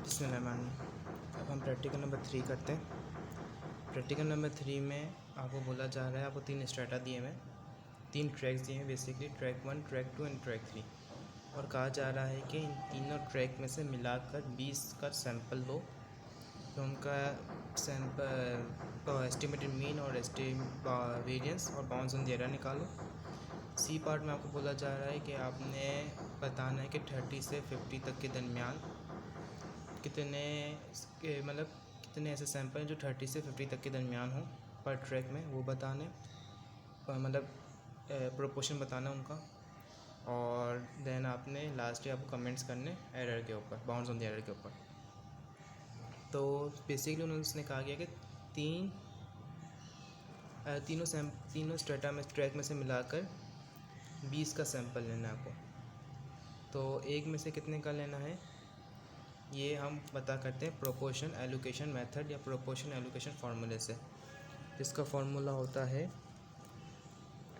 बिस्मिल्लाहिर्रहमानिर्रहीम। अब हम प्रैक्टिकल नंबर 3 करते हैं। प्रैक्टिकल नंबर 3 में आपको बोला जा रहा है, आपको 3 स्ट्रेटा दिए हैं, 3 ट्रैक्स दिए हैं, basically track 1, track 2 and track 3। और कहा जा रहा है कि इन तीनों ट्रैक में से मिलाकर 20 का सैंपल लो, तो उनका सैंपल एस्टिमेटेड मीन और वेरिएंस और बाउंड्स ऑन द एरर निकालो। सी पार्ट में आपको बोला जा रहा है कि आपने बताना है कि 30 से 50 तक के दरमियान कितने ऐसे सैंपल हैं जो 30 से 50 तक के दरमियान हो पर ट्रैक में, वो बताने प्रोपोर्शन बताना उनका। और देन आपने लास्ट आपको कमेंट्स करने एरर के ऊपर, बाउंड्स ऑन द एरर के ऊपर। तो बेसिकली उन्होंने कहा गया कि तीनों स्ट्रेटा में ट्रैक में से मिलाकर 20 का सैंपल लेना है आपको। तो एक में से कितने का लेना है ये हम पता करते हैं प्रोपोर्शन एलोकेशन मेथड या प्रोपोर्शन एलोकेशन फार्मूले से, जिसका फार्मूला होता है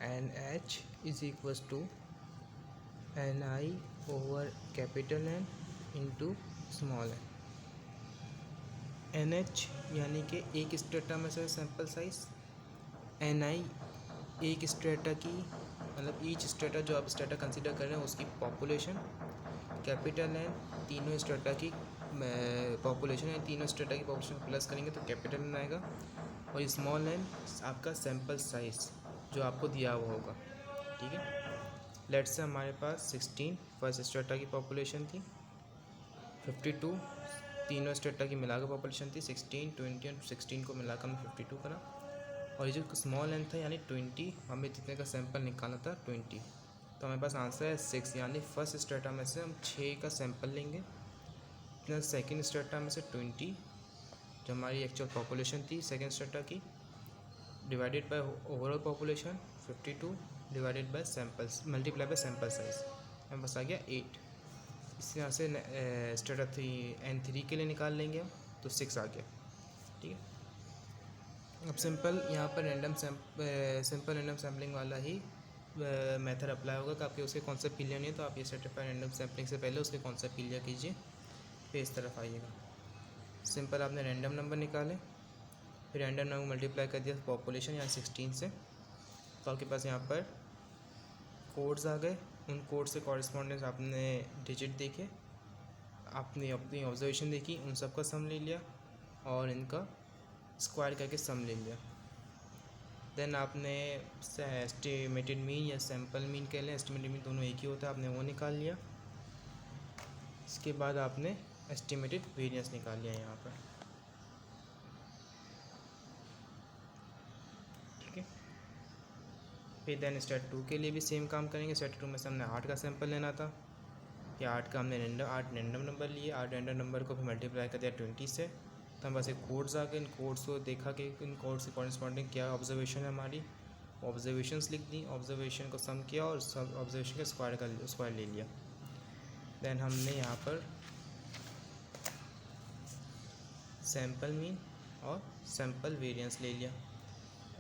NH is equals to NI over capital N into small n। NH यानी कि एक स्ट्रेटा में से सैंपल साइज, NI एक स्ट्रेटा की ईच स्ट्रेटा जो आप स्ट्रेटा कंसीडर कर रहे हैं उसकी पॉपुलेशन, कैपिटल N तीनों स्ट्रेटा की पॉपुलेशन है, तीनों स्ट्रेटा की पॉपुलेशन प्लस करेंगे तो कैपिटल N आएगा, और स्मॉल n आपका सैंपल साइज जो आपको दिया हुआ होगा। ठीक है, लेट्स से हमारे पास 16 फर्स्ट स्ट्रेटा की पॉपुलेशन थी, 52 तीनों स्ट्रेटा की मिलाकर पॉपुलेशन थी, 16, 20 और 16 को मिलाकर हमने 52 करा, और ये जो स्मॉल n था यानी 20, हमें जितने का सैंपल निकालना था 20, तो हमारे पास आंसर है 6, यानी फर्स्ट स्ट्रेटा में से हम 6 का सैंपल लेंगे, सेकेंड स्ट्रेटा में से 20 जो हमारी एक्चुअल पॉपुलेशन थी सेकेंड स्ट्रेटा की, divided by overall population 52 divided by samples multiply by sample size, हमें बस आ गया 8। इस तरह से स्ट्रेटा 3 के लिए निकाल लेंगे हम, तो 6 आ गया। ठीक है, अब सिंपल यहाँ पर सिंपल रैंडम सैम्पलिंग वाला ही मेथड अप्लाई होगा कि आपके उसके कॉन्सेप्ट क्लियर नहीं है तो आप ये सर्टिफाइड रैंडम सैम्पलिंग से पहले उसके कॉन्सेप्ट क्लियर कीजिए, फिर इस तरफ आइएगा। सिंपल आपने रैंडम नंबर निकाले, फिर रैंडम नंबर मल्टीप्लाई कर दिया पॉपुलेशन यहाँ 16 से, तो आपके पास यहाँ पर कोड्स आ गए, उन कोड से कॉरेस्पॉन्डेंस आपने डिजिट देखे, आपने अपनी ऑब्जर्वेशन देखी, उन सब का सम ले लिया और इनका स्क्वायर करके सम ले लिया। देन आपने एस्टिमेटेड मीन या सैंपल मीन कह लें, एस्टिमेटेड मीन दोनों एक ही होता है, आपने वो निकाल लिया। इसके बाद आपने एस्टिमेटेड वेरिएंस निकाल लिया यहाँ पर। ठीक है, फिर देन स्टेट 2 के लिए भी सेम काम करेंगे। स्टेट 2 में से हमने 8 का सैंपल लेना था, या 8 का हमने 8 रैंडम नंबर लिए, 8 रैंडम नंबर को फिर मल्टीप्लाई कर दिया 20 से, तो हम बस एक कोड्स आ गए, इन कोड्स को देखा कि इन कोड्स से कॉरेस्पॉन्डिंग क्या ऑब्जर्वेशन है हमारी, ऑब्जर्वेशंस लिख दी, ऑब्जर्वेशन को सम किया और सब ऑब्जर्वेशन का स्क्वायर ले लिया। देन हमने यहाँ पर सैंपल मीन और सैंपल वेरिएंस ले लिया।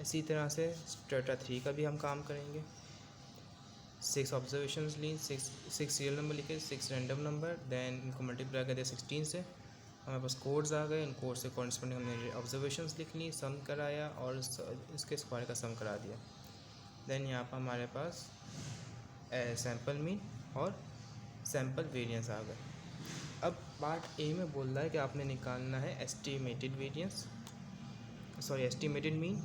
इसी तरह से स्ट्रेटा 3 का भी हम काम करेंगे। 6 ऑब्जर्वेशंस ली, 6 सीरियल नंबर लिखे, 6 रैंडम नंबर, देन इनको मल्टीप्लाई कर दिया 16 से, हमारे पास कोड्स आ गए, इन कोड से कॉरेस्पॉन्डिंग हमने ऑब्जर्वेशंस लिख ली, सम कराया और इसके स्क्वायर का सम करा दिया। देन यहाँ पर हमारे पास सैंपल मीन और सैंपल वेरिएंस आ गए। अब पार्ट ए में बोल रहा है कि आपने निकालना है estimated mean,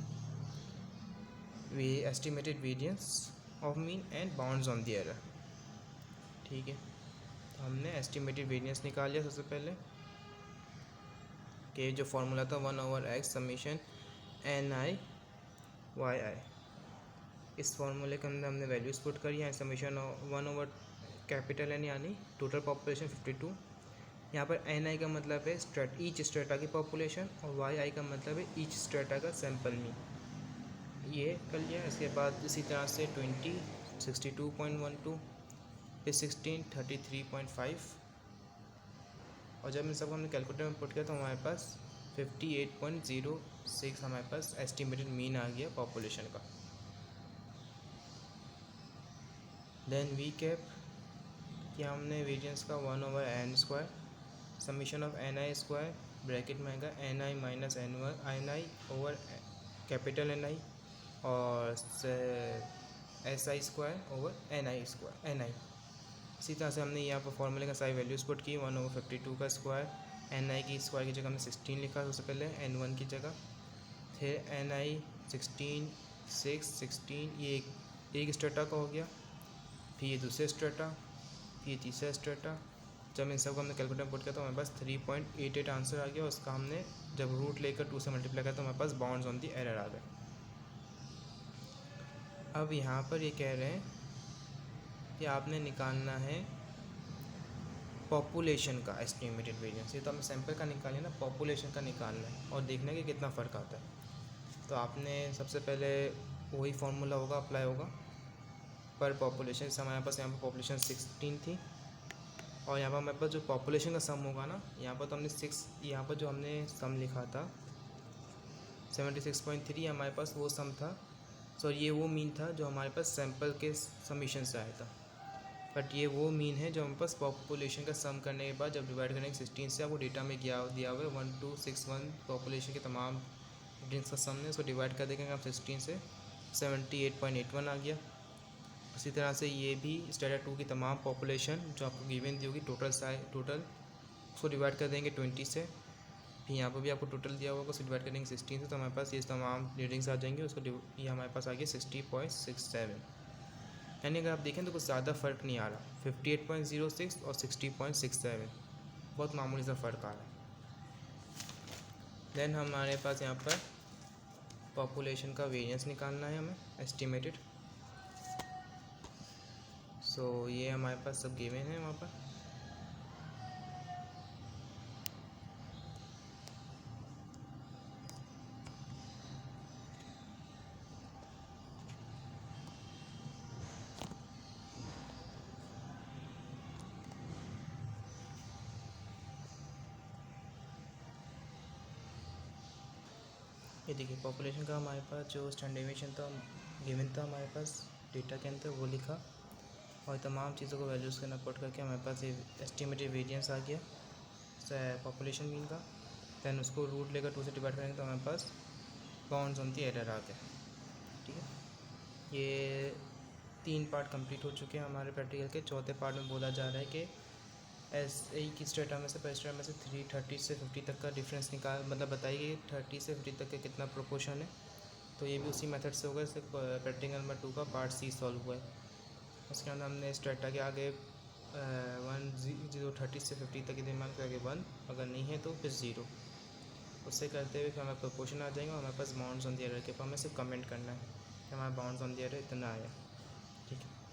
estimated variance of mean and bounds on the error. ठीक है, तो हमने एस्टिमेटेड वेरिएंस निकाल लिया सबसे पहले, कि जो फार्मूला था 1/x समीशन NI YI, इस फार्मूले के अंदर हमने वैल्यूज पुट करी है। समीशन 1 कैपिटल N यानी टोटल पॉपुलेशन 52, यहाँ पर NI का मतलब है ईच स्ट्रेटा की पॉपुलेशन और YI का मतलब है ईच स्ट्रेटा का सैंपल मीन, ये कर लिया। इसके बाद इसी तरह से 20 62.12, फिर 16 33.5, और जब इन सबको हमने कैलकुलेटर में पुट किया तो हमारे पास 58.06 हमारे पास एस्टिमेटेड मीन आ गया पॉपुलेशन का। देन वी कैप किया हमने वेरिएंस का 1/n² summation of n i square bracket में आएगा n i minus n i over capital n i और s i square over n i square n i. इसी तरह से हमने यहाँ पर फॉर्मूले का सारी वैल्यूज़ पुट की 1/52 का स्क्वायर, एन आई की स्क्वायर की जगह हमने 16 लिखा सबसे पहले n1 की जगह, फिर एन आई 16 6 16 ये एक स्ट्रेटा का हो गया, फिर ये दूसरे स्ट्रेटा, फिर ये तीसरा स्ट्रेटा। जब इन सबको हमने कैलकुलेटर में पुट किया तो हमारे पास 3.88 आंसर आ गया। उसका हमने जब रूट लेकर 2 से मल्टीप्लाई किया तो हमारे पास बाउंड्स ऑन दी एरर आ गए। अब यहाँ पर ये कह रहे हैं कि आपने निकालना है पॉपुलेशन का एस्टिमेटेड वेरिएंस। ये तो हमें सैंपल का निकालिए ना, पॉपुलेशन का निकालना है और देखना है कि कितना फ़र्क आता है। तो आपने सबसे पहले वही फार्मूला होगा अप्लाई होगा पर पॉपुलेशन से हमारे पास यहाँ पर पॉपुलेशन 16 थी और यहाँ पर हमारे पास जो पॉपुलेशन का सम होगा ना, यहाँ पर तो हमने 6 यहाँ पर जो हमने सम लिखा था 76.3 हमारे पास वो सम था, सॉरी ये वो मीन था जो हमारे पास सैंपल के समीशन से आया था। बट ये वो मीन है जो हमारे पास पॉपुलेशन का सम करने के बाद जब डिवाइड करेंगे 16 से, आपको डेटा में दिया हुआ है 1261 पॉपुलेशन के तमाम स्टूडेंट्स का सम है, उसको डिवाइड कर देंगे आप 16 से 78.81 आ गया। उसी तरह से ये भी स्टैंडर्ड 2 की तमाम पॉपुलेशन जो आपको गिवन दी होगी टोटल उसको डिवाइड कर देंगे 20 से, फिर यहाँ पर भी आपको टोटल दिया होगा उसको डिवाइड करेंगे 16 से, तो हमारे पास ये तमाम रीडिंग्स आ जाएंगे। उसको ये हमारे पास आ गया 60.67। यानी अगर आप देखें तो कुछ ज़्यादा फ़र्क नहीं आ रहा, 58.06 और 60.67 बहुत मामूली सा फ़र्क आ रहा है। देन हमारे पास यहाँ पर पॉपुलेशन का वेरिएंस निकालना है हमें एस्टिमेटेड। सो ये हमारे पास सब गिवन है वहाँ पर। ये देखिए पॉपुलेशन का हमारे पास जो स्टैंडर्डाइजेशन था गिवन था हमारे पास डेटा के अंदर वो लिखा और तमाम चीज़ों को वैल्यूज़ करना पुट करके हमारे पास ये एस्टिमेटेड वेरिएंस आ गया पॉपुलेशन मीन का। दैन उसको रूट लेकर 2 से डिवाइड करेंगे तो हमारे पास बाउंड्स ऑन दी एरर आ गया। ठीक है, ये 3 पार्ट कंप्लीट हो चुके हैं हमारे प्रैक्टिकल के। चौथे पार्ट में बोला जा रहा है कि एक स्टेटा में से पर स्टेटा में से 30 से 50 तक का डिफरेंस मतलब बताइए 30 से 50 तक का कितना प्रोपोर्शन है। तो ये भी उसी मेथड से होगा जैसे प्रैक्टिकल नंबर 2 का पार्ट सी सॉल्व हुआ है। उसके अंदर हमने स्टेटा के आगे 30 से 50 तक के दिमाग के आगे 1, अगर नहीं है तो फिर 0। उससे करते हुए फिर हमारे प्रोपोर्शन आ जाएंगे और हमारे पास बाउंड्स ऑन द एरर के ऊपर हमें सिर्फ कमेंट करना है कि हमारा बाउंड्स ऑन द एरर इतना आया। ठीक है।